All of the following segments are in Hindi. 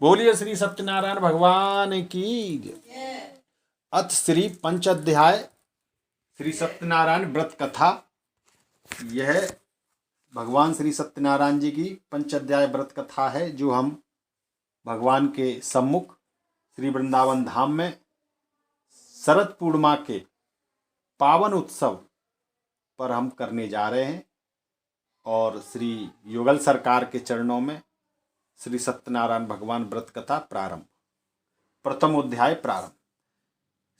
बोलिए श्री सत्यनारायण भगवान की जय। अथ श्री पंचाध्याय श्री सत्यनारायण व्रत कथा। यह भगवान श्री सत्यनारायण जी की पंचाध्याय व्रत कथा है, जो हम भगवान के सम्मुख श्री वृंदावन धाम में शरद पूर्णिमा के पावन उत्सव पर हम करने जा रहे हैं। और श्री युगल सरकार के चरणों में श्री सत्यनारायण भगवान व्रत कथा प्रारंभ। प्रथम अध्याय प्रारंभ।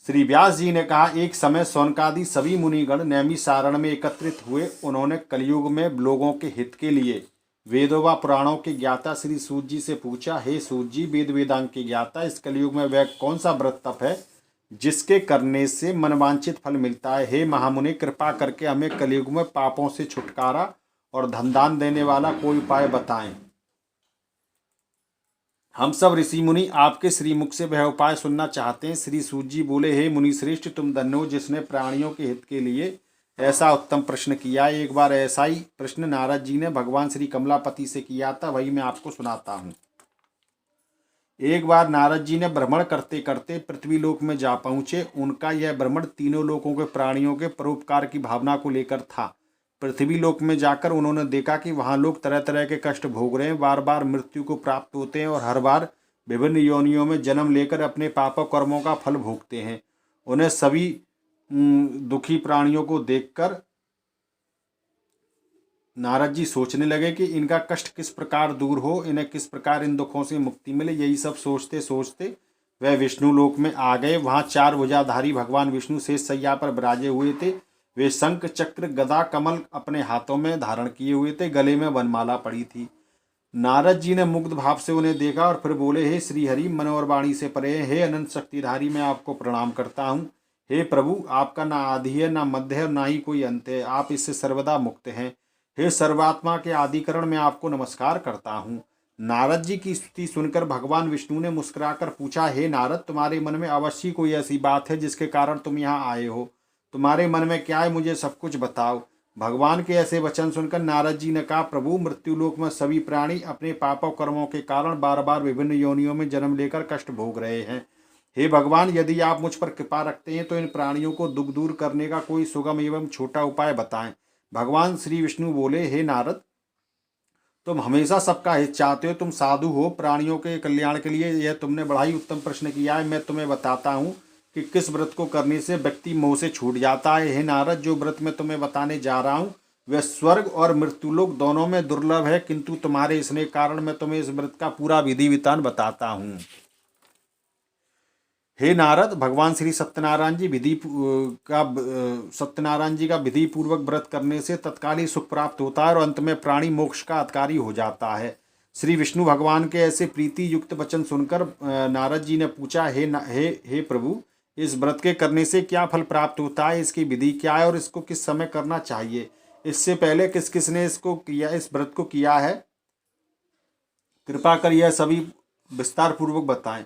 श्री व्यास जी ने कहा, एक समय शौनकादि सभी मुनिगण नैमिषारण्य में एकत्रित हुए। उन्होंने कलयुग में लोगों के हित के लिए वेदों व पुराणों के ज्ञाता श्री सूत जी से पूछा, हे सूत जी, वेद वेदांग के ज्ञाता, इस कलयुग में वह कौन सा व्रत तप है जिसके करने से मनवांछित फल मिलता है? हे महामुनि, कृपा करके हमें कलयुग में पापों से छुटकारा और धन दान देने वाला कोई उपाय बताएं। हम सब ऋषि मुनि आपके श्रीमुख से वह उपाय सुनना चाहते हैं। श्री सूत जी बोले, हे मुनि श्रेष्ठ, तुम धन्य हो जिसने प्राणियों के हित के लिए ऐसा उत्तम प्रश्न किया। एक बार ऐसा ही प्रश्न नारद जी ने भगवान श्री कमलापति से किया था, वही मैं आपको सुनाता हूँ। एक बार नारद जी ने भ्रमण करते करते पृथ्वी लोक में जा पहुँचे। उनका यह भ्रमण तीनों लोकों के प्राणियों के परोपकार की भावना को लेकर था। पृथ्वी लोक में जाकर उन्होंने देखा कि वहाँ लोग तरह तरह के कष्ट भोग रहे हैं, बार बार मृत्यु को प्राप्त होते हैं और हर बार विभिन्न योनियों में जन्म लेकर अपने पाप कर्मों का फल भोगते हैं। उन्हें सभी दुखी प्राणियों को देखकर नारद जी सोचने लगे कि इनका कष्ट किस प्रकार दूर हो, इन्हें किस प्रकार इन दुखों से मुक्ति मिले। यही सब सोचते सोचते वह विष्णु लोक में आ गए। वहाँ चार भुजाधारी भगवान विष्णु शेष शैया पर विराजे हुए थे। वे शंख चक्र गदा कमल अपने हाथों में धारण किए हुए थे, गले में वनमाला पड़ी थी। नारद जी ने मुग्ध भाव से उन्हें देखा और फिर बोले, हे श्रीहरि, मन और वाणी से परे, हे अनंत शक्तिधारी, मैं आपको प्रणाम करता हूँ। हे प्रभु, आपका ना आदि है, ना मध्य है और ना ही कोई अंत है। आप इससे सर्वदा मुक्त हैं। हे सर्वात्मा के आदिकरण, मैं आपको नमस्कार करता हूँ। नारद जी की स्तुति सुनकर भगवान विष्णु ने मुस्कुराकर पूछा, हे नारद, तुम्हारे मन में अवश्य कोई ऐसी बात है जिसके कारण तुम यहाँ आए हो। तुम्हारे मन में क्या है, मुझे सब कुछ बताओ। भगवान के ऐसे वचन सुनकर नारद जी ने कहा, प्रभु, मृत्युलोक में सभी प्राणी अपने पापों कर्मों के कारण बार बार विभिन्न योनियों में जन्म लेकर कष्ट भोग रहे हैं। हे भगवान, यदि आप मुझ पर कृपा रखते हैं तो इन प्राणियों को दुख दूर करने का कोई सुगम एवं छोटा उपाय बताएं। भगवान श्री विष्णु बोले, हे नारद, तुम हमेशा सबका हित चाहते हो, तुम साधु हो, प्राणियों के कल्याण के लिए यह तुमने बड़ा ही उत्तम प्रश्न किया है। मैं तुम्हें बताता हूँ कि किस व्रत को करने से व्यक्ति मोह से छूट जाता है। हे नारद, जो व्रत मैं तुम्हें बताने जा रहा हूँ वह स्वर्ग और मृत्युलोक दोनों में दुर्लभ है, किंतु तुम्हारे स्नेह कारण मैं तुम्हें इस व्रत का पूरा विधि विधान बताता हूँ। हे नारद, भगवान श्री सत्यनारायण जी का विधि पूर्वक व्रत करने से तत्काल ही सुख प्राप्त होता है और अंत में प्राणी मोक्ष का अधिकारी हो जाता है। श्री विष्णु भगवान के ऐसे प्रीति युक्त वचन सुनकर नारद जी ने पूछा, हे प्रभु, इस व्रत के करने से क्या फल प्राप्त होता है, इसकी विधि क्या है और इसको किस समय करना चाहिए? इससे पहले किस किस ने इसको किया, इस व्रत को किया है? कृपा कर यह सभी विस्तार पूर्वक बताएं।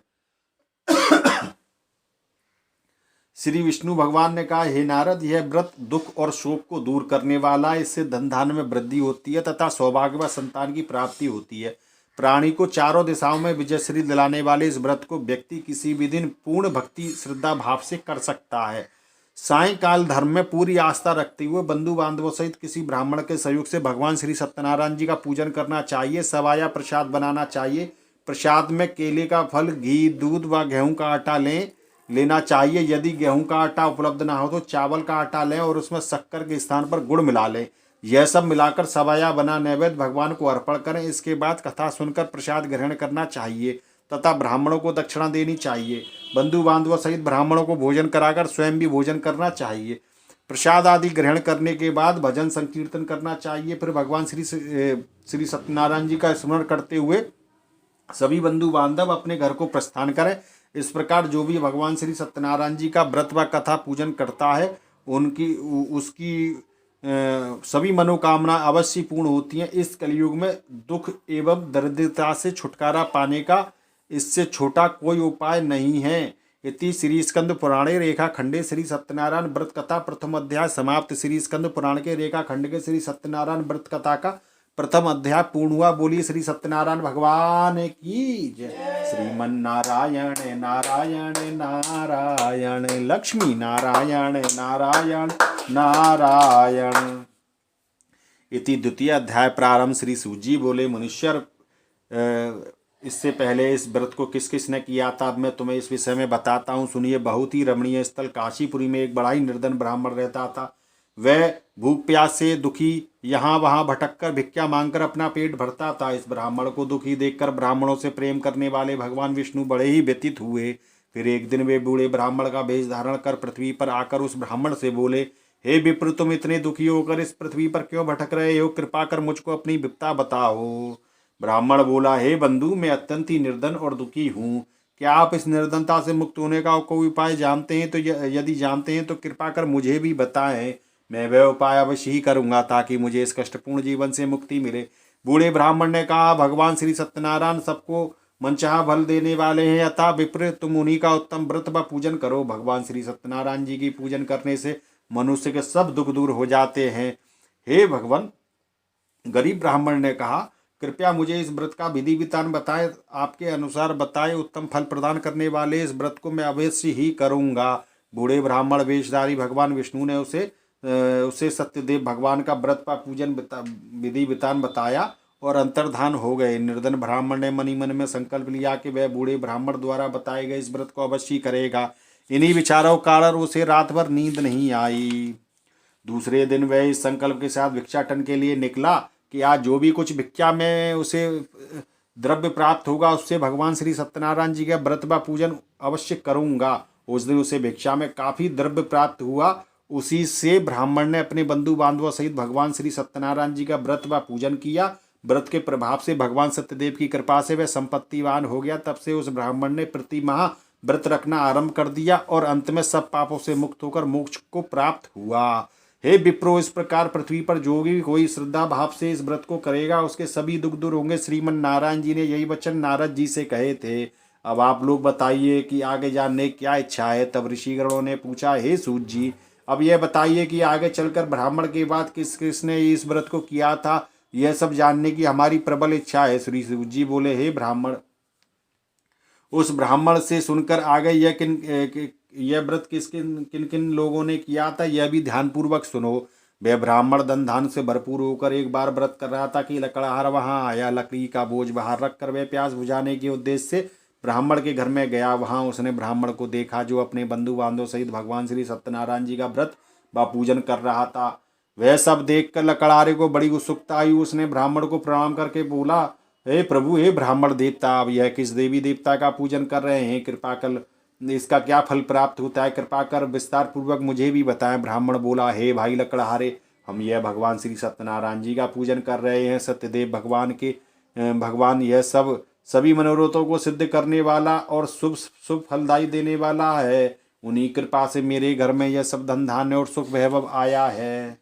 श्री विष्णु भगवान ने कहा, हे नारद, यह व्रत दुख और शोक को दूर करने वाला है। इससे धन धान्य में वृद्धि होती है तथा सौभाग्य व संतान की प्राप्ति होती है। प्राणी को चारों दिशाओं में विजयश्री दिलाने वाले इस व्रत को व्यक्ति किसी भी दिन पूर्ण भक्ति श्रद्धा भाव से कर सकता है। सायंकाल धर्म में पूरी आस्था रखते हुए बंधु बांधवों सहित किसी ब्राह्मण के सहयोग से भगवान श्री सत्यनारायण जी का पूजन करना चाहिए। सवाया प्रसाद बनाना चाहिए। प्रसाद में केले का फल, घी, दूध व गेहूं का आटा लेना चाहिए। यदि गेहूं का आटा उपलब्ध ना हो तो चावल का आटा लें और उसमें शक्कर के स्थान पर गुड़ मिला लें। यह सब मिलाकर सवाया बना नैवेद्य भगवान को अर्पण करें। इसके बाद कथा सुनकर प्रसाद ग्रहण करना चाहिए तथा ब्राह्मणों को दक्षिणा देनी चाहिए। बंधु बांधवों सहित ब्राह्मणों को भोजन कराकर स्वयं भी भोजन करना चाहिए। प्रसाद आदि ग्रहण करने के बाद भजन संकीर्तन करना चाहिए। फिर भगवान श्री सत्यनारायण जी का स्मरण करते हुए सभी बंधु बांधव अपने घर को प्रस्थान करें। इस प्रकार जो भी भगवान श्री सत्यनारायण जी का व्रत व कथा पूजन करता है उसकी सभी मनोकामना अवश्य पूर्ण होती हैं। इस कलयुग में दुख एवं दरिद्रता से छुटकारा पाने का इससे छोटा कोई उपाय नहीं है। इति श्री स्कंद पुराणे रेखा खंडे श्री सत्यनारायण व्रत कथा प्रथम अध्याय समाप्त। श्री स्कंद पुराण के रेखा खंड के श्री सत्यनारायण व्रत कथा का प्रथम अध्याय पूर्ण हुआ। बोलिए श्री सत्यनारायण भगवान की जय। श्रीमन नारायण नारायण नारायण, लक्ष्मी नारायण नारायण नारायण। इति द्वितीय अध्याय प्रारंभ। श्री सूत जी बोले, मनुष्य इससे पहले इस व्रत को किस किस ने किया था, अब मैं तुम्हें इस विषय में बताता हूँ, सुनिए। बहुत ही रमणीय स्थल काशीपुरी में एक बड़ा ही निर्धन ब्राह्मण रहता था। वह भूख प्यास से दुखी यहाँ वहाँ भटककर भिक्षा मांगकर अपना पेट भरता था। इस ब्राह्मण को दुखी देखकर ब्राह्मणों से प्रेम करने वाले भगवान विष्णु बड़े ही व्यतीत हुए। फिर एक दिन वे बूढ़े ब्राह्मण का वेश धारण कर पृथ्वी पर आकर उस ब्राह्मण से बोले, हे विप्र, तुम इतने दुखी होकर इस पृथ्वी पर क्यों भटक रहे हो? कृपा कर मुझको अपनी विपदा बताओ। ब्राह्मण बोला, हे बंधु, मैं अत्यंत ही निर्धन और दुखी हूँ। क्या आप इस निर्धनता से मुक्त होने का कोई उपाय जानते हैं? तो यदि जानते हैं तो कृपा कर मुझे भी बताएं। मैं वह उपाय अवश्य ही करूंगा ताकि मुझे इस कष्टपूर्ण जीवन से मुक्ति मिले। बूढ़े ब्राह्मण ने कहा, भगवान श्री सत्यनारायण सबको मनचाहा फल देने वाले हैं, अतः विप्र तुम उन्हीं का उत्तम व्रत व पूजन करो। भगवान श्री सत्यनारायण जी की पूजन करने से मनुष्य के सब दुख दूर हो जाते हैं। हे भगवान, गरीब ब्राह्मण ने कहा, कृपया मुझे इस व्रत का विधि विधान बताएं। आपके अनुसार बताए उत्तम फल प्रदान करने वाले इस व्रत को मैं अवश्य ही करूंगा। बूढ़े ब्राह्मण वेशधारी भगवान विष्णु ने उसे सत्यदेव भगवान का व्रत का पूजन विधि विधान बताया और अंतर्धान हो गए। निर्धन ब्राह्मण ने मन ही मन में संकल्प लिया कि वह बूढ़े ब्राह्मण द्वारा बताए गए इस व्रत को अवश्य ही करेगा। इन्हीं विचारों के कारण उसे रात भर नींद नहीं आई। दूसरे दिन वह इस संकल्प के साथ भिक्षाटन के लिए निकला कि आज जो भी कुछ भिक्षा में उसे द्रव्य प्राप्त होगा उससे भगवान श्री सत्यनारायण जी का व्रत व पूजन अवश्य करूंगा। उस दिन उसे भिक्षा में काफी द्रव्य प्राप्त हुआ। उसी से ब्राह्मण ने अपने बंधु बांधवों सहित भगवान श्री सत्यनारायण जी का व्रत व पूजन किया। व्रत के प्रभाव से भगवान सत्यदेव की कृपा से वह संपत्तिवान हो गया। तब से उस ब्राह्मण ने प्रति माह व्रत रखना आरंभ कर दिया और अंत में सब पापों से मुक्त होकर मोक्ष को प्राप्त हुआ। हे विप्रो, इस प्रकार पृथ्वी पर जो भी कोई श्रद्धा भाव से इस व्रत को करेगा उसके सभी दुख दूर होंगे। श्रीमन नारायण जी ने यही वचन नारद जी से कहे थे। अब आप लोग बताइए कि आगे जानने की क्या इच्छा है। तब ऋषिगणों ने पूछा, हे सूत जी, अब यह बताइए कि आगे चलकर ब्राह्मण के बाद किस किसने इस व्रत को किया था, यह सब जानने की हमारी प्रबल इच्छा है। श्री सूत जी बोले, हे ब्राह्मण, उस ब्राह्मण से सुनकर आगे यह व्रत किन किन लोगों ने किया था यह भी ध्यानपूर्वक सुनो। वह ब्राह्मण धन धान से भरपूर होकर एक बार व्रत कर रहा था कि लकड़हार वहां आया। लकड़ी का बोझ बाहर रखकर वह प्यास बुझाने के उद्देश्य से ब्राह्मण के घर में गया। वहां उसने ब्राह्मण को देखा जो अपने बंधु बांधव सहित भगवान श्री सत्यनारायण जी का व्रत व पूजन कर रहा था। वह सब देखकर लकड़हारे को बड़ी उत्सुकता आई। उसने ब्राह्मण को प्रणाम करके बोला, हे प्रभु, हे ब्राह्मण देवता, अब यह किस देवी देवता का पूजन कर रहे हैं? कृपा कर इसका क्या फल प्राप्त होता है? कृपा कर विस्तार पूर्वक मुझे भी बताएं। ब्राह्मण बोला, हे भाई लकड़हारे, हम यह भगवान श्री सत्यनारायण जी का पूजन कर रहे हैं। सत्यदेव भगवान यह सभी मनोरथों को सिद्ध करने वाला और शुभ शुभ फलदायी देने वाला है। उन्हीं कृपा से मेरे घर में यह सब धन धान्य और सुख वैभव आया है।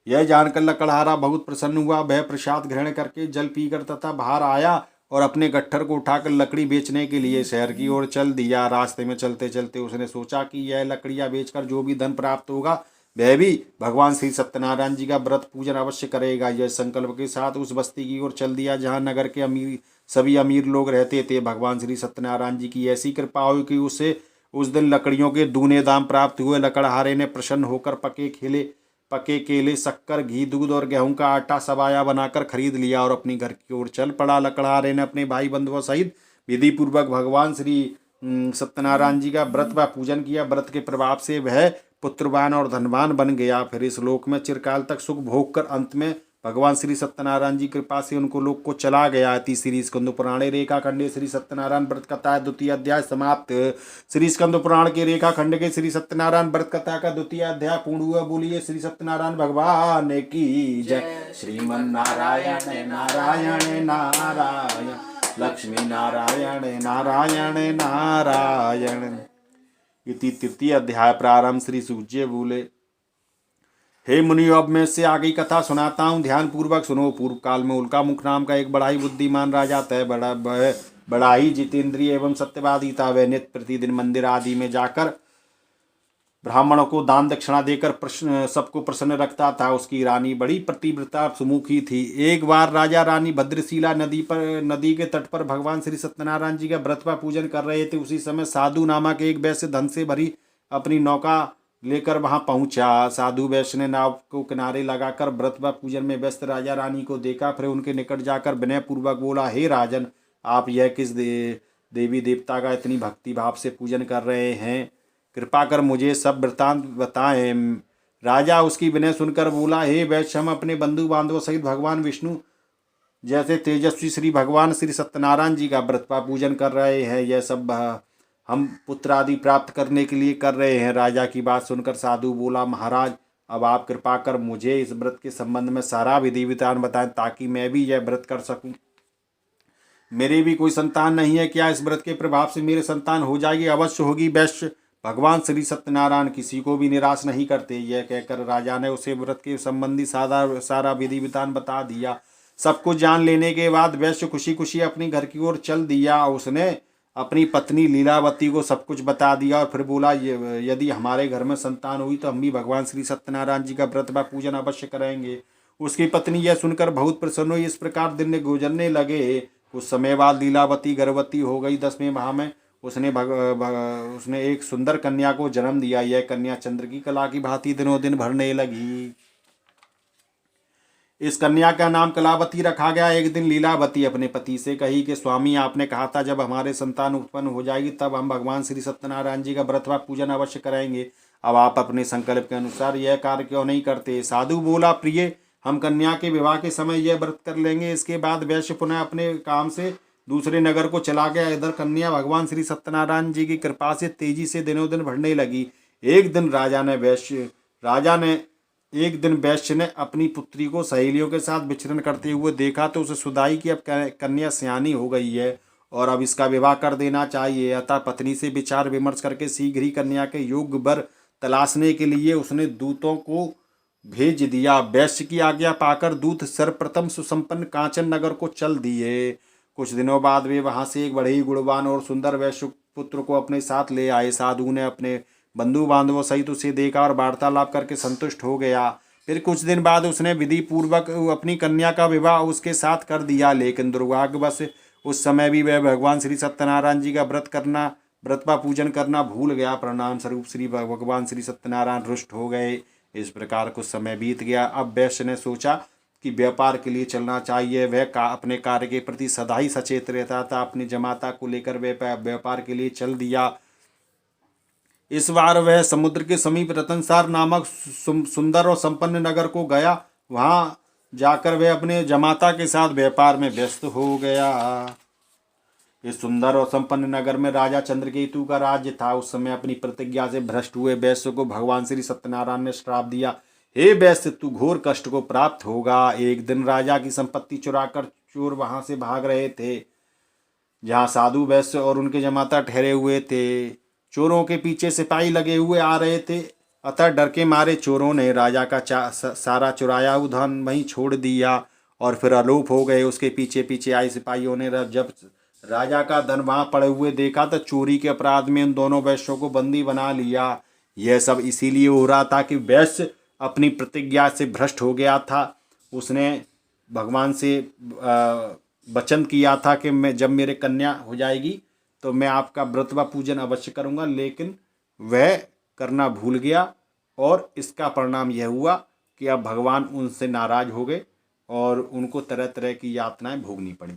यह जानकर लकड़हारा बहुत प्रसन्न हुआ। वह प्रसाद ग्रहण करके जल पीकर तथा बाहर आया और अपने गट्ठर को उठाकर लकड़ी बेचने के लिए शहर की ओर चल दिया। रास्ते में चलते चलते उसने सोचा कि यह लकड़ियां बेचकर जो भी धन प्राप्त होगा वह भी भगवान श्री सत्यनारायण जी का व्रत पूजन अवश्य करेगा। यह संकल्प के साथ उस बस्ती की ओर चल दिया जहाँ नगर के सभी अमीर लोग रहते थे। भगवान श्री सत्यनारायण जी की ऐसी कृपा हुई कि उसे उस दिन लकड़ियों के दूने दाम प्राप्त हुए। लकड़हारे ने प्रसन्न होकर पके केले, शक्कर, घी, दूध और गेहूं का आटा सबाया बनाकर खरीद लिया और अपनी घर की ओर चल पड़ा। लकड़हारे ने अपने भाई बंधुओं सहित विधि पूर्वक भगवान श्री सत्यनारायण जी का व्रत व पूजन किया। व्रत के प्रभाव से वह पुत्रवान और धनवान बन गया। फिर इस लोक में चिरकाल तक सुख भोग कर अंत में भगवान श्री सत्यनारायण जी कृपा से उनको लोक को चला गया। तीसरी स्कंद पुराणे रेखा खंडे श्री सत्यनारायण व्रत कथा द्वितीय अध्याय समाप्त। श्री स्कंद पुराण के रेखा खंड के श्री सत्यनारायण व्रत कथा का द्वितीय अध्याय पूर्ण हुआ। बोलिए श्री सत्यनारायण भगवान की जय। श्रीमन नारायण नारायण नारायण, लक्ष्मी नारायण नारायण नारायण। इति तृतीय अध्याय प्रारंभ। श्री सूर्य बोले, हे मुनियों, अब मैं इससे आगे कथा सुनाता हूँ, ध्यान पूर्वक सुनो। पूर्व काल में उल्का मुख नाम का एक बड़ा ही बुद्धिमान राजा था। बड़ा ही जितेंद्रिय एवं सत्यवादी था। वह नित्य प्रतिदिन मंदिर आदि में जाकर ब्राह्मणों को दान दक्षिणा देकर सबको प्रसन्न रखता था। उसकी रानी बड़ी पतिव्रता सुमुखी थी। एक बार राजा रानी भद्रशिला नदी के तट पर भगवान श्री सत्यनारायण जी का व्रत का पूजन कर रहे थे। उसी समय साधु नामक एक वैश्य धन से भरी अपनी नौका लेकर वहां पहुंचा। साधु वैश्य ने नाव को किनारे लगाकर व्रत व पूजन में व्यस्त राजा रानी को देखा। फिर उनके निकट जाकर विनय पूर्वक बोला, हे राजन, आप यह किस देवी देवता का इतनी भक्ति भाव से पूजन कर रहे हैं? कृपा कर मुझे सब वृतांत बताएं। राजा उसकी विनय सुनकर बोला, हे वैश्य, हम अपने बंधु बांधवों सहित भगवान विष्णु जैसे तेजस्वी श्री भगवान श्री सत्यनारायण जी का व्रत का पूजन कर रहे हैं। यह सब हम पुत्र आदि प्राप्त करने के लिए कर रहे हैं। राजा की बात सुनकर साधु बोला, महाराज, अब आप कृपा कर मुझे इस व्रत के संबंध में सारा विधि विधान बताएं ताकि मैं भी यह व्रत कर सकूं। मेरे भी कोई संतान नहीं है, क्या इस व्रत के प्रभाव से मेरे संतान हो जाएगी? अवश्य होगी वैश्य, भगवान श्री सत्यनारायण किसी को भी निराश नहीं करते। यह कहकर राजा ने उसे व्रत के संबंधी सारा विधि विधान बता दिया। सब कुछ जान लेने के बाद वैश्य खुशी खुशी अपनी घर की ओर चल दिया। उसने अपनी पत्नी लीलावती को सब कुछ बता दिया और फिर बोला, यदि हमारे घर में संतान हुई तो हम भी भगवान श्री सत्यनारायण जी का व्रत व पूजन अवश्य करेंगे। उसकी पत्नी यह सुनकर बहुत प्रसन्न हुई। इस प्रकार दिन गुजरने लगे। कुछ समय बाद लीलावती गर्भवती हो गई। 10वें माह में उसने एक सुंदर कन्या को जन्म दिया। यह कन्या चंद्र की कला की भांति दिनों दिन बढ़ने लगी। इस कन्या का नाम कलावती रखा गया। एक दिन लीलावती अपने पति से कही कि स्वामी, आपने कहा था जब हमारे संतान उत्पन्न हो जाएगी तब हम भगवान श्री सत्यनारायण जी का व्रत व पूजन अवश्य करेंगे। अब आप अपने संकल्प के अनुसार यह कार्य क्यों नहीं करते? साधु बोला, प्रिय, हम कन्या के विवाह के समय यह व्रत कर लेंगे। इसके बाद वैश्य पुनः अपने काम से दूसरे नगर को चला गया। इधर कन्या भगवान श्री सत्यनारायण जी की कृपा से तेजी से दिनों दिन बढ़ने लगी। एक दिन वैश्य ने अपनी पुत्री को सहेलियों के साथ विचरण करते हुए देखा तो उसे सुधाई कि अब कन्या सयानी हो गई है और अब इसका विवाह कर देना चाहिए। अतः पत्नी से विचार विमर्श करके शीघ्र ही कन्या के योग्य वर तलाशने के लिए उसने दूतों को भेज दिया। वैश्य की आज्ञा पाकर दूत सर्वप्रथम सुसंपन्न कांचन नगर को चल दिए। कुछ दिनों बाद वे वहां से एक बड़े ही गुणवान और सुंदर वैश्य पुत्र को अपने साथ ले आए। साधु ने अपने बंधु बांधवों सहित उसे देखा और वार्तालाप करके संतुष्ट हो गया। फिर कुछ दिन बाद उसने विधि पूर्वक अपनी कन्या का विवाह उसके साथ कर दिया। लेकिन दुर्भाग्यवश उस समय भी वह भगवान श्री सत्यनारायण जी का व्रत का पूजन करना भूल गया। परिणाम स्वरूप श्री भगवान श्री सत्यनारायण रुष्ट हो गए। इस प्रकार कुछ समय बीत गया। अब वैश्य ने सोचा कि व्यापार के लिए चलना चाहिए। वह अपने कार्य के प्रति सदा ही सचेत रहता था। अपनी जमाता को लेकर वह व्यापार के लिए चल दिया। इस बार वह समुद्र के समीप रतनसार नामक सुंदर और संपन्न नगर को गया। वहां जाकर वह अपने जमाता के साथ व्यापार में व्यस्त हो गया। इस सुंदर और संपन्न नगर में राजा चंद्रकेतु का राज्य था। उस समय अपनी प्रतिज्ञा से भ्रष्ट हुए वैश्य को भगवान श्री सत्यनारायण ने श्राप दिया, हे वैश्य, तू घोर कष्ट को प्राप्त होगा। एक दिन राजा की संपत्ति चुराकर चोर वहां से भाग रहे थे जहां साधु वैश्य और उनके जमाता ठहरे हुए थे। चोरों के पीछे सिपाही लगे हुए आ रहे थे। अतः डर के मारे चोरों ने राजा का सारा चुराया हुआ धन वहीं छोड़ दिया और फिर आलोप हो गए। उसके पीछे पीछे आए सिपाहियों ने जब राजा का धन वहां पड़े हुए देखा तो चोरी के अपराध में उन दोनों वैश्यों को बंदी बना लिया। यह सब इसीलिए हो रहा था कि वैश्य अपनी प्रतिज्ञा से भ्रष्ट हो गया था। उसने भगवान से वचन किया था कि मैं जब मेरे कन्या हो जाएगी तो मैं आपका व्रत व पूजन अवश्य करूंगा, लेकिन वह करना भूल गया और इसका परिणाम यह हुआ कि अब भगवान उनसे नाराज हो गए और उनको तरह तरह की यातनाएं भोगनी पड़ी।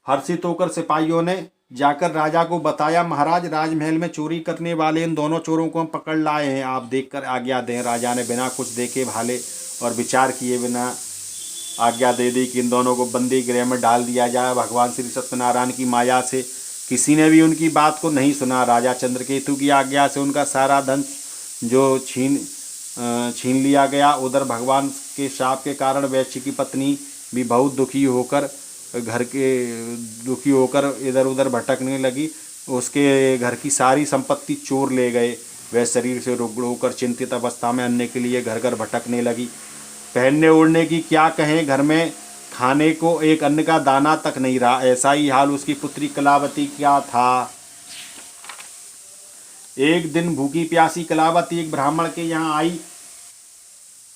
हर्षित होकर सिपाहियों ने जाकर राजा को बताया, महाराज, राजमहल में चोरी करने वाले इन दोनों चोरों को हम पकड़ लाए हैं, आप देखकर आज्ञा दें। राजा ने बिना कुछ देखे भाले और विचार किए बिना आज्ञा दे दी कि इन दोनों को बंदी गृह में डाल दिया जाए। भगवान श्री सत्यनारायण की माया से किसी ने भी उनकी बात को नहीं सुना। राजा चंद्रकेतु की आज्ञा से उनका सारा धन जो छीन लिया गया। उधर भगवान के शाप के कारण वैश्य की पत्नी भी बहुत दुखी होकर इधर उधर भटकने लगी। उसके घर की सारी संपत्ति चोर ले गए। वह शरीर से रुग्ण होकर चिंतित अवस्था में अन्य के लिए घर घर भटकने लगी। पहनने ओढ़ने की क्या कहें, घर में खाने को एक अन्न का दाना तक नहीं रहा। ऐसा ही हाल उसकी पुत्री कलावती का था। एक दिन भूखी प्यासी कलावती एक ब्राह्मण के यहाँ आई,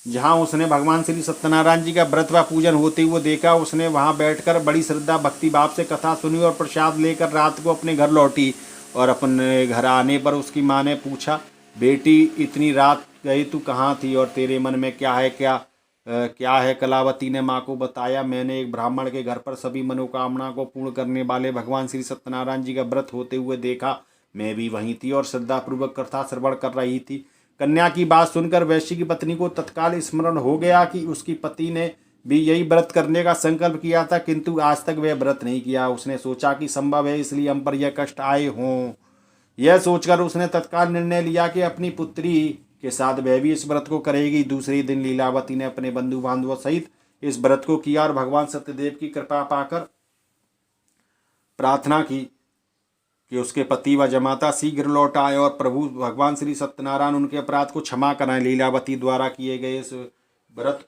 जहाँ उसने भगवान श्री सत्यनारायण जी का व्रत व पूजन होते हुए देखा। उसने वहाँ बैठकर बड़ी श्रद्धा भक्ति भाव से कथा सुनी और प्रसाद लेकर रात को अपने घर लौटी। और अपने घर आने पर उसकी माँ ने पूछा, बेटी इतनी रात गई तू कहाँ थी और तेरे मन में क्या है? कलावती ने माँ को बताया, मैंने एक ब्राह्मण के घर पर सभी मनोकामना को पूर्ण करने वाले भगवान श्री सत्यनारायण जी का व्रत होते हुए देखा। मैं भी वहीं थी और श्रद्धापूर्वक कथा श्रवण कर रही थी। कन्या की बात सुनकर वैश्य की पत्नी को तत्काल स्मरण हो गया कि उसकी पति ने भी यही व्रत करने का संकल्प किया था, किंतु आज तक वह व्रत नहीं किया। उसने सोचा कि संभव है इसलिए हम पर यह कष्ट आए हों। यह सोचकर उसने तत्काल निर्णय लिया कि अपनी पुत्री के साथ वह भी इस व्रत को करेगी। दूसरे दिन लीलावती ने अपने बंधु बांधवों सहित इस व्रत को किया और भगवान सत्यदेव की कृपा पाकर प्रार्थना की कि उसके पति व जमाता शीघ्र लौट आए और प्रभु भगवान श्री सत्यनारायण उनके अपराध को क्षमा कराएं। लीलावती द्वारा किए गए इस व्रत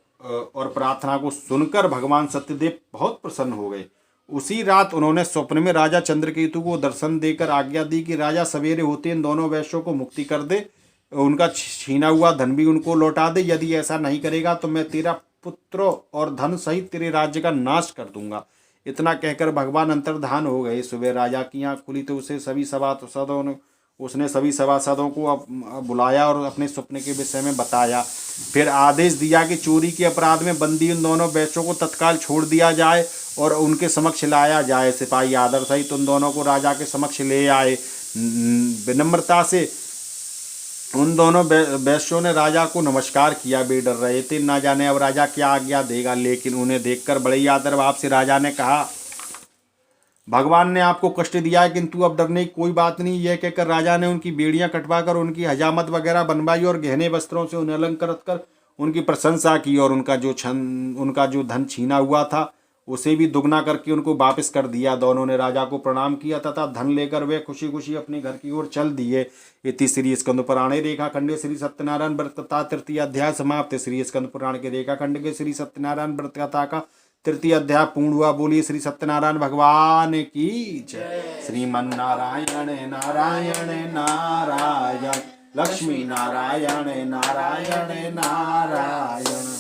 और प्रार्थना को सुनकर भगवान सत्यदेव बहुत प्रसन्न हो गए। उसी रात उन्होंने स्वप्न में राजा चंद्रकेतु को दर्शन देकर आज्ञा दी कि राजा सवेरे होते इन दोनों वैश्यों को मुक्ति कर दे, उनका छीना हुआ धन भी उनको लौटा दे। यदि ऐसा नहीं करेगा तो मैं तेरा पुत्र और धन सहित तेरे राज्य का नाश कर दूंगा। इतना कहकर भगवान अंतर्धान हो गए। सुबह राजा की आँख खुली तो उसने सभी सभासदों को बुलाया और अपने सपने के विषय में बताया। फिर आदेश दिया कि चोरी के अपराध में बंदी उन दोनों वैश्यों को तत्काल छोड़ दिया जाए और उनके समक्ष लाया जाए। सिपाही आदर सहित उन दोनों को राजा के समक्ष ले आए। विनम्रता से उन दोनों वैश्यों ने राजा को नमस्कार किया। वे डर रहे थे, ना जाने अब राजा क्या आज्ञा देगा, लेकिन उन्हें देखकर बड़े ही आदर भाव से राजा ने कहा, भगवान ने आपको कष्ट दिया है किंतु अब डरने की कोई बात नहीं। यह कहकर राजा ने उनकी बेड़ियां कटवाकर उनकी हजामत वगैरह बनवाई और गहने वस्त्रों से उन्हें अलंकृत कर उनकी प्रशंसा की और उनका जो धन छीना हुआ था उसे भी दुगना करके उनको वापस कर दिया। दोनों ने राजा को प्रणाम किया तथा धन लेकर वे खुशी खुशी अपने घर की ओर चल दिए। इति श्री स्कंद पुराणे रेखाखंडे श्री सत्यनारायण व्रत कथा तृतीय अध्याय समाप्त। श्री स्कंद पुराण के रेखाखंड के श्री सत्यनारायण व्रत कथा का तृतीय अध्याय पूर्ण हुआ। बोलिए श्री सत्यनारायण भगवान की जय। श्रीमन नारायण नारायण नारायण लक्ष्मी नारायण नारायण नारायण।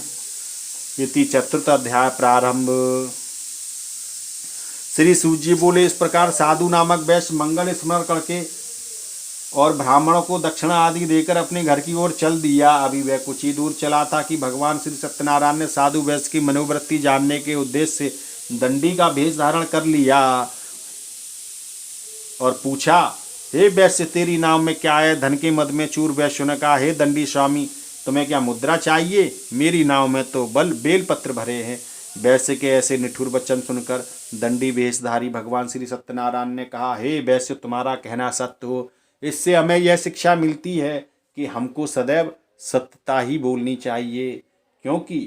इति चतुर्थ अध्याय प्रारंभ। श्री सूत जी बोले, इस प्रकार साधु नामक वैश्य मंगल स्मरण करके और ब्राह्मणों को दक्षिणा आदि देकर अपने घर की ओर चल दिया। अभी वह कुछ ही दूर चला था कि भगवान श्री सत्यनारायण ने साधु वैश्य की मनोवृत्ति जानने के उद्देश्य से दंडी का भेष धारण कर लिया और पूछा, हे वैश्य तेरी नाम में क्या है? धन के मद में चूर वैश्य ने कहा, हे दंडी स्वामी तुम्हें क्या मुद्रा चाहिए? मेरी नाव में तो बेलपत्र भरे हैं। वैश्य के ऐसे निठुर वचन सुनकर दंडी वेशधारी भगवान श्री सत्यनारायण ने कहा, हे वैश्य तुम्हारा कहना सत्य हो। इससे हमें यह शिक्षा मिलती है कि हमको सदैव सत्यता ही बोलनी चाहिए, क्योंकि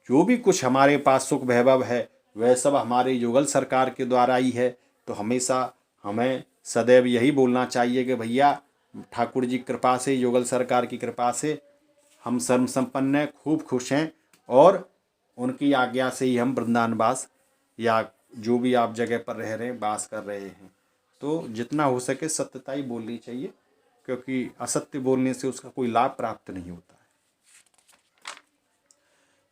जो भी कुछ हमारे पास सुख वैभव है वह सब हमारे युगल सरकार के द्वारा ही है। तो हमेशा हमें सदैव यही बोलना चाहिए कि भैया ठाकुर जी कृपा से, युगल सरकार की कृपा से हम सर्व संपन्न हैं, खूब खुश हैं और उनकी आज्ञा से ही हम वृंदावनवास या जो भी आप जगह पर रह रहे हैं वास कर रहे हैं। तो जितना हो सके सत्यता ही बोलनी चाहिए, क्योंकि असत्य बोलने से उसका कोई लाभ प्राप्त नहीं होता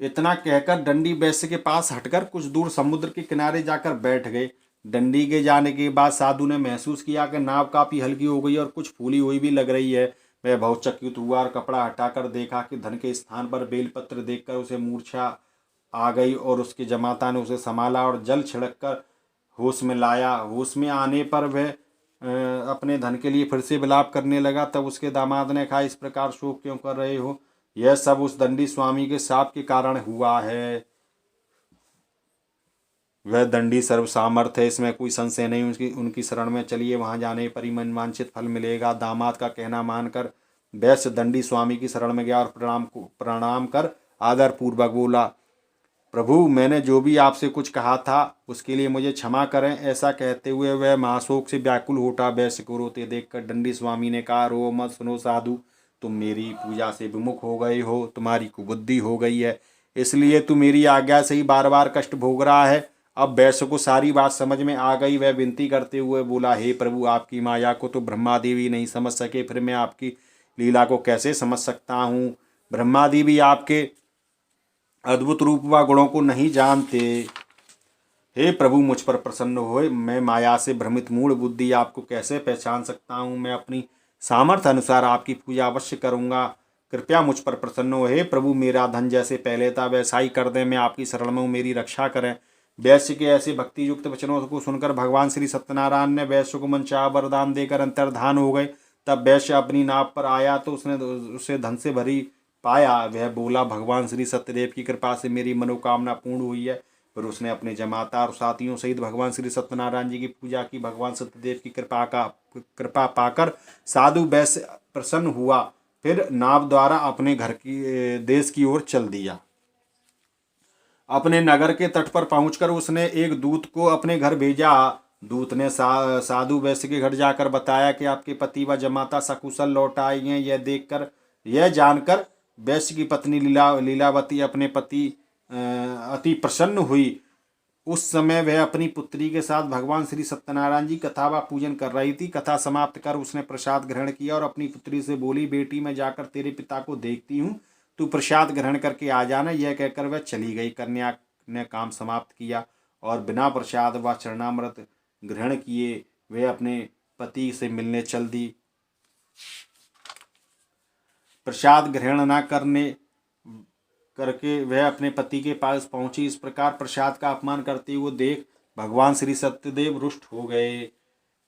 है। इतना कहकर दंडी वैश्य के पास हटकर कुछ दूर समुद्र के किनारे जाकर बैठ गए। दंडी के जाने के बाद साधु ने महसूस किया कि नाव काफी हल्की हो गई और कुछ फूली हुई भी लग रही है। वह बहुत चकित हुआ और कपड़ा हटाकर देखा कि धन के स्थान पर बेलपत्र देखकर उसे मूर्छा आ गई और उसके जमाता ने उसे संभाला और जल छिड़ककर होश में लाया। होश में आने पर वह अपने धन के लिए फिर से विलाप करने लगा। तब उसके दामाद ने कहा, इस प्रकार शोक क्यों कर रहे हो? यह सब उस दंडी स्वामी के शाप के कारण हुआ है। वह दंडी सर्व सामर्थ है, इसमें कोई संशय नहीं। उनकी शरण में चलिए, वहां जाने पर ही मन वांछित फल मिलेगा। दामाद का कहना मानकर वैश्य दंडी स्वामी की शरण में गया और प्रणाम कर आदर पूर्वक बोला, प्रभु मैंने जो भी आपसे कुछ कहा था उसके लिए मुझे क्षमा करें। ऐसा कहते हुए वह महाशोक से व्याकुल हो उठा। वैश्य को रोते देखकर दंडी स्वामी ने कहा, रो मत, सुनो साधु, तुम मेरी पूजा से विमुख हो गए हो, तुम्हारी कुबुद्धि हो गई है, इसलिए तू मेरी आज्ञा से ही बार बार कष्ट भोग रहा है। अब वैश्य को सारी बात समझ में आ गई। वह विनती करते हुए बोला, हे प्रभु, आपकी माया को तो ब्रह्मा देवी नहीं समझ सके, फिर मैं आपकी लीला को कैसे समझ सकता हूँ। ब्रह्मा देवी आपके अद्भुत रूप व गुणों को नहीं जानते। हे प्रभु, मुझ पर प्रसन्न होए। मैं माया से भ्रमित मूढ़ बुद्धि आपको कैसे पहचान सकता हूँ। मैं अपनी सामर्थ्य अनुसार आपकी पूजा अवश्य करूँगा। कृपया मुझ पर प्रसन्न हो। हे प्रभु, मेरा धन जैसे पहले था वैसा ही कर दें। मैं आपकी शरण में हूँ, मेरी रक्षा करें। वैश्य के ऐसे भक्ति युक्त वचनों को सुनकर भगवान श्री सत्यनारायण ने वैश्य को मनचाहा वरदान देकर अंतर्धान हो गए। तब वैश्य अपनी नाव पर आया तो उसने उसे धन से भरी पाया। वह बोला, भगवान श्री सत्यदेव की कृपा से मेरी मनोकामना पूर्ण हुई है। फिर उसने अपने जमाता और साथियों सहित भगवान श्री सत्यनारायण जी की पूजा की। भगवान सत्यदेव की कृपा पाकर साधु वैश्य प्रसन्न हुआ। फिर नाव द्वारा अपने घर की देश की ओर चल दिया। अपने नगर के तट पर पहुंचकर उसने एक दूत को अपने घर भेजा। दूत ने साधु वैश्य के घर जाकर बताया कि आपके पति व जमाता सकुशल लौट आए हैं। यह जानकर वैश्य की पत्नी लीलावती अपने पति अति प्रसन्न हुई। उस समय वह अपनी पुत्री के साथ भगवान श्री सत्यनारायण जी कथा व पूजन कर रही थी। कथा समाप्त कर उसने प्रसाद ग्रहण किया और अपनी पुत्री से बोली, बेटी, मैं जाकर तेरे पिता को देखती हूँ, तू प्रसाद ग्रहण करके आ जाना। यह कहकर वह चली गई। कन्या ने काम समाप्त किया और बिना प्रसाद व चरणामृत ग्रहण किए वह अपने पति से मिलने चल दी। प्रसाद ग्रहण न करके वह अपने पति के पास पहुंची। इस प्रकार प्रसाद का अपमान करते हुए देख भगवान श्री सत्यदेव रुष्ट हो गए।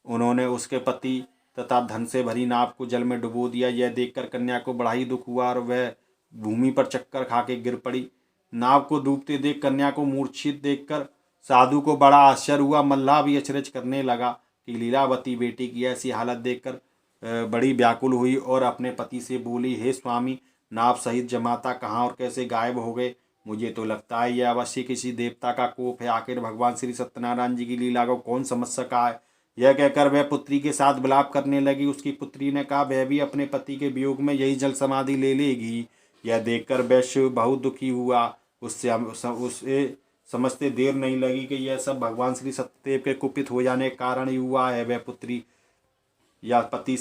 उन्होंने उसके पति तथा धन से भरी नाव को जल में डुबो दिया। यह देखकर कन्या को बड़ा ही दुख हुआ और वह भूमि पर चक्कर खा के गिर पड़ी। नाव को डूबते देख कन्या को मूर्छित देखकर साधु को बड़ा आश्चर्य हुआ। मल्लाह भी अचरज करने लगा कि लीलावती बेटी की ऐसी हालत देखकर बड़ी व्याकुल हुई और अपने पति से बोली, हे स्वामी, नाव सहित जमाता कहाँ और कैसे गायब हो गए। मुझे तो लगता है यह अवश्य किसी देवता का कोप है। आखिर भगवान श्री सत्यनारायण जी की लीला को कौन समझ सका है। यह कहकर वह पुत्री के साथ विलाप करने लगी। उसकी पुत्री ने कहा, वह भी अपने पति के वियोग में यही जल समाधि ले लेगी। यह देखकर वैश्य बहुत दुखी हुआ। उससे समझते देर नहीं लगी कि यह सब भगवान श्री सत्यदेव के कुपित हो जाने के कारण ही हुआ है। वह पुत्री या पत्नी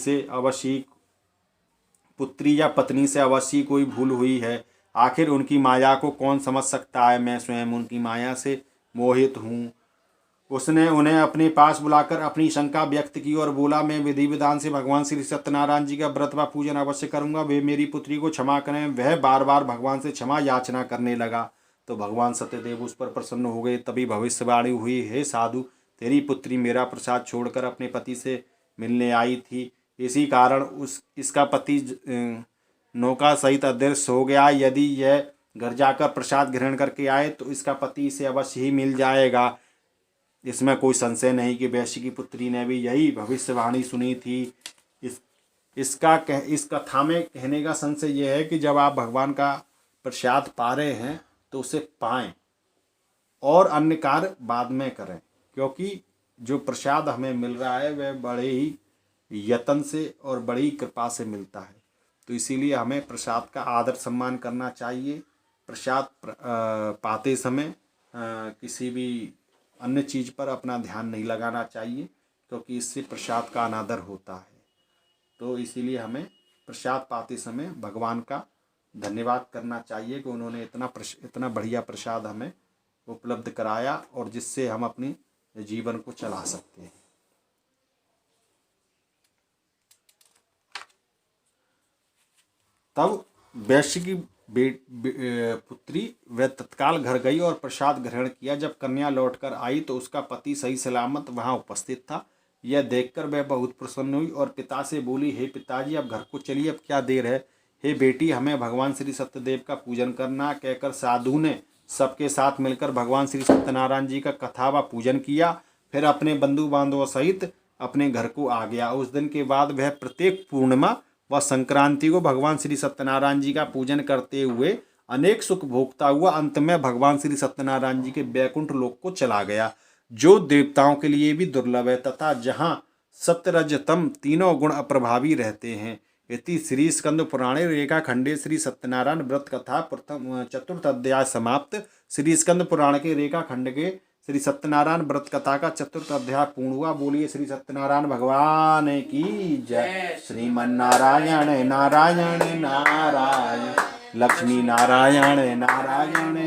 से अवश्य कोई भूल हुई है। आखिर उनकी माया को कौन समझ सकता है। मैं स्वयं उनकी माया से मोहित हूँ। उसने उन्हें अपने पास बुलाकर अपनी शंका व्यक्त की और बोला, मैं विधि विधान से भगवान श्री सत्यनारायण जी का व्रत व पूजन अवश्य करूंगा। वे मेरी पुत्री को क्षमा करें। वह बार बार भगवान से क्षमा याचना करने लगा तो भगवान सत्यदेव उस पर प्रसन्न हो गए। तभी भविष्यवाणी हुई, हे साधु, तेरी पुत्री मेरा प्रसाद छोड़कर अपने पति से मिलने आई थी। इसी कारण इसका पति नौका सहित अदृश्य हो गया। यदि यह घर जाकर प्रसाद ग्रहण करके आए तो इसका पति इसे अवश्य ही मिल जाएगा। इसमें कोई संशय नहीं कि वैश्य की पुत्री ने भी यही भविष्यवाणी सुनी थी। इस कथा में कहने का संशय यह है कि जब आप भगवान का प्रसाद पा रहे हैं तो उसे पाएं और अन्य कार्य बाद में करें, क्योंकि जो प्रसाद हमें मिल रहा है वह बड़े ही यत्न से और बड़ी कृपा से मिलता है। तो इसीलिए हमें प्रसाद का आदर सम्मान करना चाहिए। प्रसाद पाते समय किसी भी अन्य चीज़ पर अपना ध्यान नहीं लगाना चाहिए, क्योंकि इससे प्रसाद का अनादर होता है। तो इसीलिए हमें प्रसाद पाते समय भगवान का धन्यवाद करना चाहिए कि उन्होंने इतना बढ़िया प्रसाद हमें उपलब्ध कराया और जिससे हम अपनी जीवन को चला सकते हैं। तब वैश्य की पुत्री वह तत्काल घर गई और प्रसाद ग्रहण किया। जब कन्या लौटकर आई तो उसका पति सही सलामत वहां उपस्थित था। यह देखकर वह बहुत प्रसन्न हुई और पिता से बोली, हे पिताजी, अब घर को चलिए, अब क्या देर है। हे बेटी, हमें भगवान श्री सत्यदेव का पूजन करना। कहकर साधु ने सबके साथ मिलकर भगवान श्री सत्यनारायण जी का कथा व पूजन किया। फिर अपने बंधु बांधवों सहित अपने घर को आ गया। उस दिन के बाद वह प्रत्येक पूर्णिमा व संक्रांति को भगवान श्री सत्यनारायण जी का पूजन करते हुए अनेक सुख भोगता हुआ अंत में भगवान श्री सत्यनारायण जी के बैकुंठ लोक को चला गया, जो देवताओं के लिए भी दुर्लभ है तथा जहाँ सत्य रज तम तीनों गुण अप्रभावी रहते हैं। इति श्री स्कंद पुराणे रेखा खंडे श्री सत्यनारायण व्रत कथा प्रथम चतुर्थ अध्याय समाप्त। श्री स्कंद पुराण के रेखा खंड के श्री सत्यनारायण व्रत कथा का 4th अध्याय पूर्ण हुआ। बोलिए श्री सत्यनारायण भगवान की जय। श्रीमन नारायण नारायण नारायण, लक्ष्मी नारायण नारायण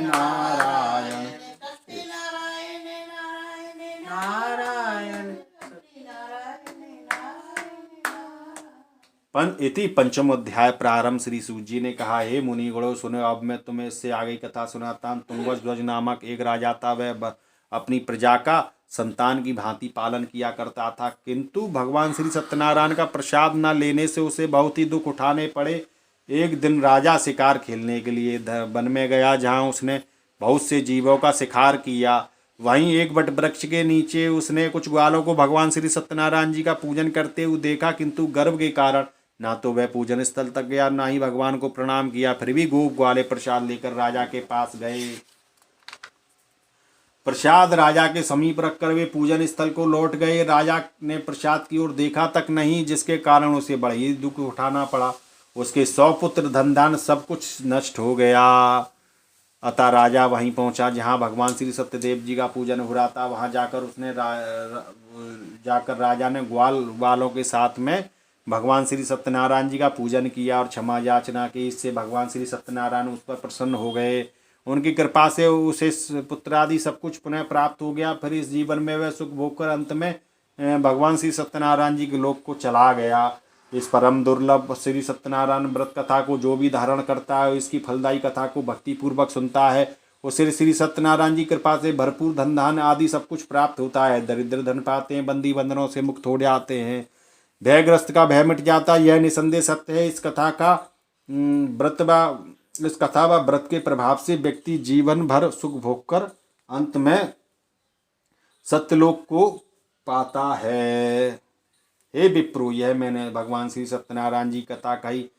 नारायण, इति पंचम अध्याय प्रारंभ। श्री सूत जी ने कहा, हे मुनिगणों सुनो, अब मैं तुम्हें इससे आगे कथा सुनाता हूँ। तुंगध्वज नामक एक राजा था। वह अपनी प्रजा का संतान की भांति पालन किया करता था, किंतु भगवान श्री सत्यनारायण का प्रसाद न लेने से उसे बहुत ही दुख उठाने पड़े। एक दिन राजा शिकार खेलने के लिए वन में गया, जहाँ उसने बहुत से जीवों का शिकार किया। वहीं एक वट वृक्ष के नीचे उसने कुछ ग्वालों को भगवान श्री सत्यनारायण जी का पूजन करते हुए देखा, किंतु गर्व के कारण ना तो वह पूजन स्थल तक गया, ना ही भगवान को प्रणाम किया। फिर भी गोप ग्वाले प्रसाद लेकर राजा के पास गए। प्रसाद राजा के समीप रखकर वे पूजन स्थल को लौट गए। राजा ने प्रसाद की ओर देखा तक नहीं, जिसके कारण उसे बड़ा ही दुख उठाना पड़ा। उसके 100 पुत्र, धन धान सब कुछ नष्ट हो गया। अतः राजा वहीं पहुंचा जहां भगवान श्री सत्यदेव जी का पूजन हो रहा था। वहां जाकर राजा ने ग्वालों के साथ में भगवान श्री सत्यनारायण जी का पूजन किया और क्षमा याचना की। इससे भगवान श्री सत्यनारायण उस पर प्रसन्न हो गए। उनकी कृपा से उसे पुत्र आदि सब कुछ पुनः प्राप्त हो गया। फिर इस जीवन में वह सुख भोग कर अंत में भगवान श्री सत्यनारायण जी के लोक को चला गया। इस परम दुर्लभ श्री सत्यनारायण व्रत कथा को जो भी धारण करता है, इसकी फलदायी कथा को भक्ति पूर्वक सुनता है, उसे श्री सत्यनारायण जी कृपा से भरपूर धन धान आदि सब कुछ प्राप्त होता है। दरिद्र धन पाते हैं, बंदी बंधनों से मुक्त हो जाते हैं, भयग्रस्त का भय मिट जाता है। यह निसंदेह सत्य है। इस कथा व व्रत के प्रभाव से व्यक्ति जीवन भर सुख भोग कर अंत में सत्यलोक को पाता है। हे विप्रो, यह मैंने भगवान श्री सत्यनारायण जी कथा कही।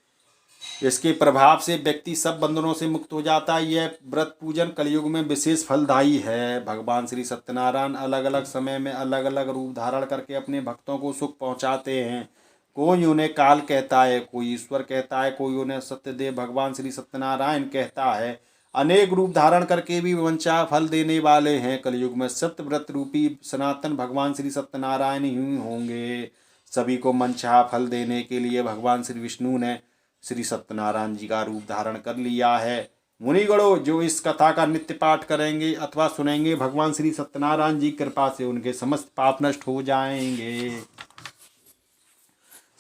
इसके प्रभाव से व्यक्ति सब बंधनों से मुक्त हो जाता है। यह व्रत पूजन कलयुग में विशेष फलदायी है। भगवान श्री सत्यनारायण अलग अलग समय में अलग अलग रूप धारण करके अपने भक्तों को सुख पहुंचाते हैं। कोई उन्हें काल कहता है, कोई ईश्वर कहता है, कोई उन्हें सत्यदेव भगवान श्री सत्यनारायण कहता है। अनेक रूप धारण करके भी वंचा फल देने वाले हैं। कलयुग में सत्य व्रत रूपी सनातन भगवान श्री सत्यनारायण ही होंगे। सभी को मनचाहा फल देने के लिए भगवान श्री विष्णु ने श्री सत्यनारायण जी का रूप धारण कर लिया है। मुनिगणों, जो इस कथा का नित्य पाठ करेंगे अथवा सुनेंगे, भगवान श्री सत्यनारायण जी कृपा से उनके समस्त पाप नष्ट हो जाएंगे।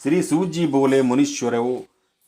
श्री सूत जी बोले, मुनीश्वरों,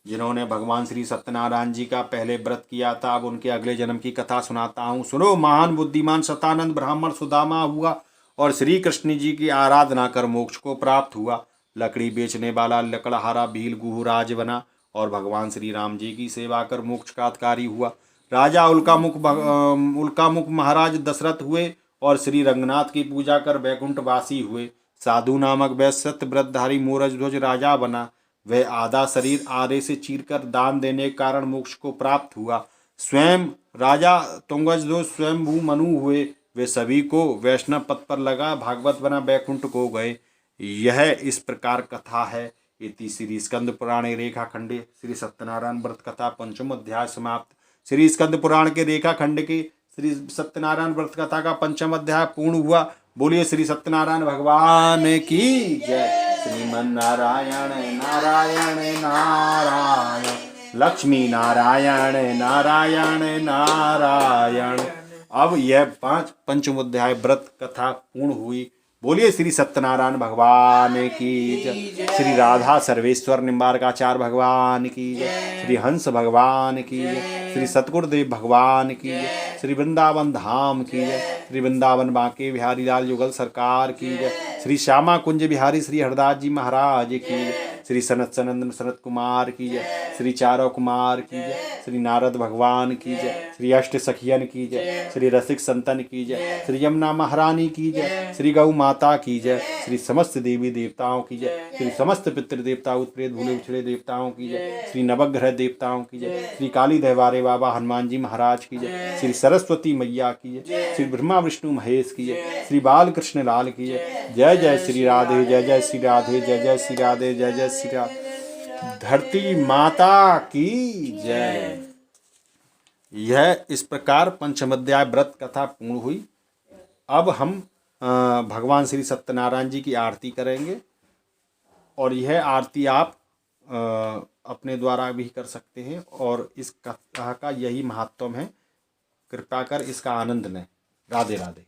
जिन्होंने भगवान श्री सत्यनारायण जी का पहले व्रत किया था, अब उनके अगले जन्म की कथा सुनाता हूँ। सुनो। महान बुद्धिमान शतानंद ब्राह्मण सुदामा हुआ और श्री कृष्ण जी की आराधना कर मोक्ष को प्राप्त हुआ। लकड़ी बेचने वाला लकड़हारा भील गुहराज बना और भगवान श्री राम जी की सेवा कर मोक्ष का अधिकारी हुआ। राजा उल्कामुख महाराज दशरथ हुए और श्री रंगनाथ की पूजा कर वैकुंठवासी हुए। साधु नामक वह सत्य व्रतधारी मोरजध्वज राजा बना। वह आधा शरीर आधे से चीरकर दान देने के कारण मोक्ष को प्राप्त हुआ। स्वयं राजा तुंगध्वज स्वयंभू मनु हुए। वे सभी को वैष्णव पद पर लगा भागवत बना वैकुंठ को गए। यह इस प्रकार कथा है। इति श्री स्कंद पुराणे रेखा खंडे श्री सत्यनारायण व्रत कथा पंचम अध्याय समाप्त। श्री स्कंद पुराण के रेखा खंड के श्री सत्यनारायण व्रत कथा का पंचम अध्याय पूर्ण हुआ। बोलिए श्री सत्यनारायण भगवान की जय। श्रीमन नारायण नारायण नारायण, लक्ष्मी नारायण नारायण नारायण। अब यह पंचम अध्याय व्रत कथा पूर्ण हुई। बोलिए श्री सत्यनारायण भगवान की जय। श्री राधा सर्वेश्वर निम्बारकाचार्य भगवान की जय। श्री हंस भगवान की जय। श्री सतगुरुदेव भगवान की जय। श्री वृंदावन धाम की जय। श्री वृंदावन बांके बिहारी लाल युगल सरकार की जय। श्री श्यामा कुंज बिहारी श्री हरदास जी महाराज की जय। श्री सनत सनंदन सनत कुमार की जय। श्री चारव कुमार की जय। श्री नारद भगवान की जय। श्री अष्ट सखियन की जय। श्री रसिक संतन की जय। श्री यमुना महारानी की जय। श्री गौ माता की जय। श्री समस्त देवी देवताओं की जय। श्री समस्त पितृ देवता उत्प्रेत भूले उछले देवताओं की जय। श्री नवग्रह देवताओं की जय। श्री काली दहवारे बाबा हनुमान जी महाराज की जय। श्री सरस्वती मैया की जय। श्री ब्रह्मा विष्णु महेश की जय। श्री बाल कृष्ण लाल की जय। जय जय श्री राधे, जय जय श्री राधे, जय जय श्री राधे, जय जय श्री राधे। धरती माता की जय। यह इस प्रकार पंचम अध्याय व्रत कथा पूर्ण हुई। अब हम भगवान श्री सत्यनारायण जी की आरती करेंगे और यह आरती आप अपने द्वारा भी कर सकते हैं और इस कथा का यही महत्व है। कृपया कर इसका आनंद लें। राधे राधे।